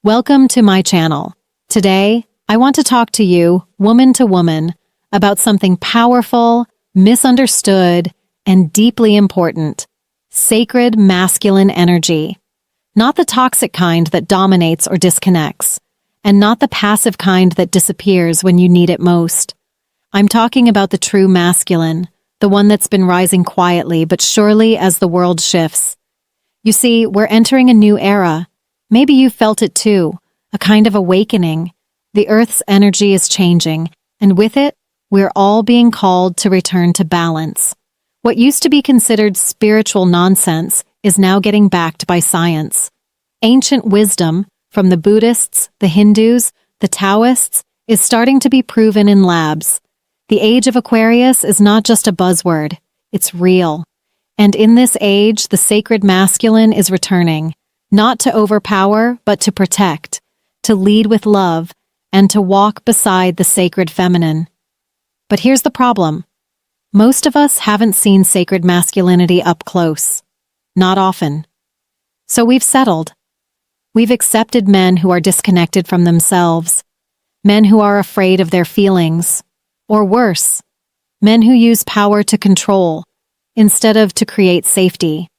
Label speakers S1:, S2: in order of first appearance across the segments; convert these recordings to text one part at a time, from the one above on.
S1: Welcome to my channel. Today, I want to talk to you, woman to woman, about something powerful, misunderstood, and deeply important: sacred masculine energy. Not the toxic kind that dominates or disconnects, and not the passive kind that disappears when you need it most. I'm talking about the true masculine, the one that's been rising quietly but surely as the world shifts. You see, we're entering a new era. Maybe you felt it too, a kind of awakening. The Earth's energy is changing, and with it, we're all being called to return to balance. What used to be considered spiritual nonsense is now getting backed by science. Ancient wisdom, from the Buddhists, the Hindus, the Taoists, is starting to be proven in labs. The age of Aquarius is not just a buzzword, it's real. And in this age, the sacred masculine is returning. Not to overpower, but to protect, to lead with love, and to walk beside the sacred feminine. But here's the problem. Most of us haven't seen sacred masculinity up close. Not often. So we've settled. We've accepted men who are disconnected from themselves, men who are afraid of their feelings, or worse, men who use power to control, instead of to create safety.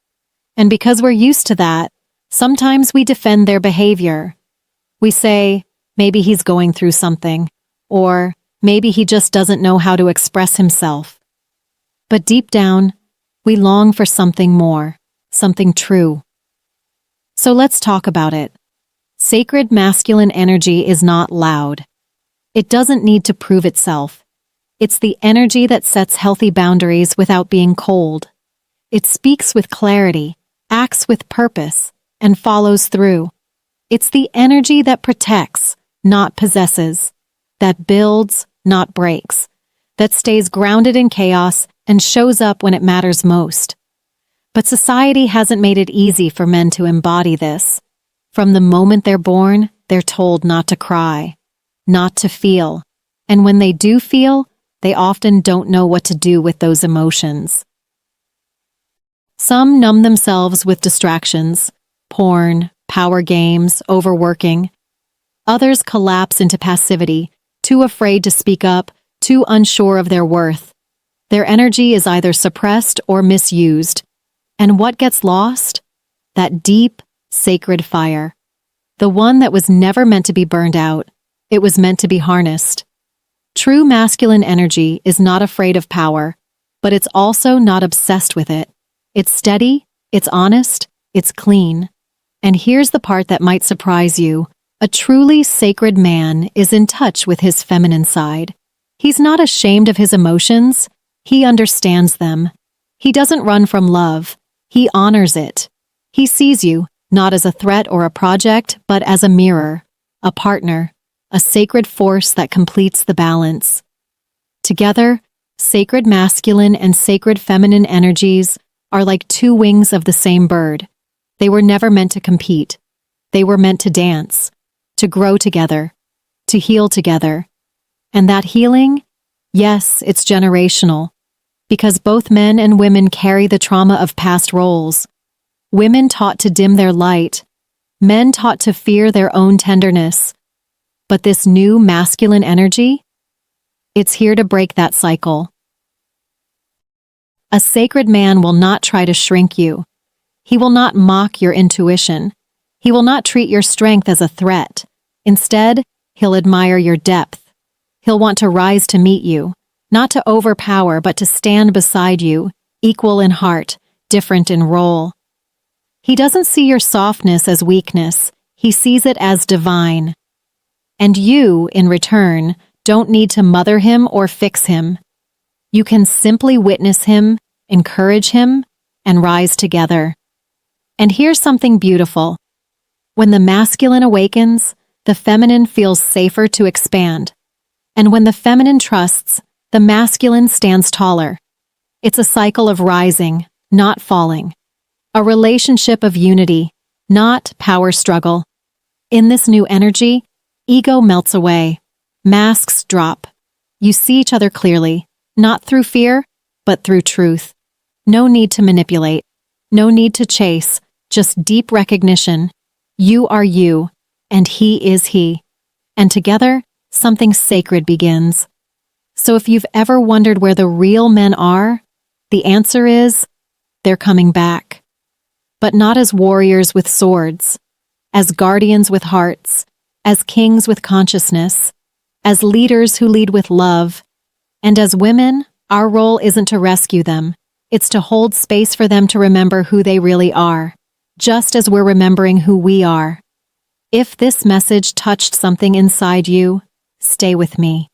S1: And because we're used to that, sometimes we defend their behavior. We say, maybe he's going through something, or maybe he just doesn't know how to express himself. But deep down, we long for something more, something true. So let's talk about it. Sacred masculine energy is not loud. It doesn't need to prove itself. It's the energy that sets healthy boundaries without being cold. It speaks with clarity, acts with purpose, and follows through. It's the energy that protects, not possesses, that builds, not breaks, that stays grounded in chaos and shows up when it matters most. But society hasn't made it easy for men to embody this. From the moment they're born, they're told not to cry, not to feel, and when they do feel, they often don't know what to do with those emotions. Some numb themselves with distractions, porn, power games, overworking. Others collapse into passivity, too afraid to speak up, too unsure of their worth. Their energy is either suppressed or misused. And what gets lost? That deep, sacred fire. The one that was never meant to be burned out. It was meant to be harnessed. True masculine energy is not afraid of power, but it's also not obsessed with it. It's steady, it's honest, it's clean. And here's the part that might surprise you. A truly sacred man is in touch with his feminine side. He's not ashamed of his emotions. He understands them. He doesn't run from love. He honors it. He sees you, not as a threat or a project, but as a mirror, a partner, a sacred force that completes the balance. Together, sacred masculine and sacred feminine energies are like two wings of the same bird. They were never meant to compete. They were meant to dance, to grow together, to heal together. And that healing, yes, it's generational, because both men and women carry the trauma of past roles. Women taught to dim their light, men taught to fear their own tenderness. But this new masculine energy, it's here to break that cycle. A sacred man will not try to shrink you. He will not mock your intuition. He will not treat your strength as a threat. Instead, he'll admire your depth. He'll want to rise to meet you, not to overpower, but to stand beside you, equal in heart, different in role. He doesn't see your softness as weakness. He sees it as divine. And you, in return, don't need to mother him or fix him. You can simply witness him, encourage him, and rise together. And here's something beautiful. When the masculine awakens, the feminine feels safer to expand. And when the feminine trusts, the masculine stands taller. It's a cycle of rising, not falling. A relationship of unity, not power struggle. In this new energy, ego melts away. Masks drop. You see each other clearly, not through fear, but through truth. No need to manipulate. No need to chase. Just deep recognition. You are you, and he is he. And together, something sacred begins. So if you've ever wondered where the real men are, the answer is, they're coming back. But not as warriors with swords, as guardians with hearts, as kings with consciousness, as leaders who lead with love. And as women, our role isn't to rescue them, it's to hold space for them to remember who they really are, just as we're remembering who we are. If this message touched something inside you, stay with me.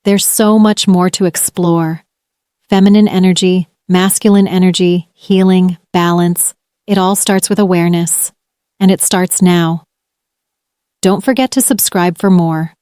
S1: There's so much more to explore. Feminine energy, masculine energy, healing, balance. It all starts with awareness. And it starts now. Don't forget to subscribe for more.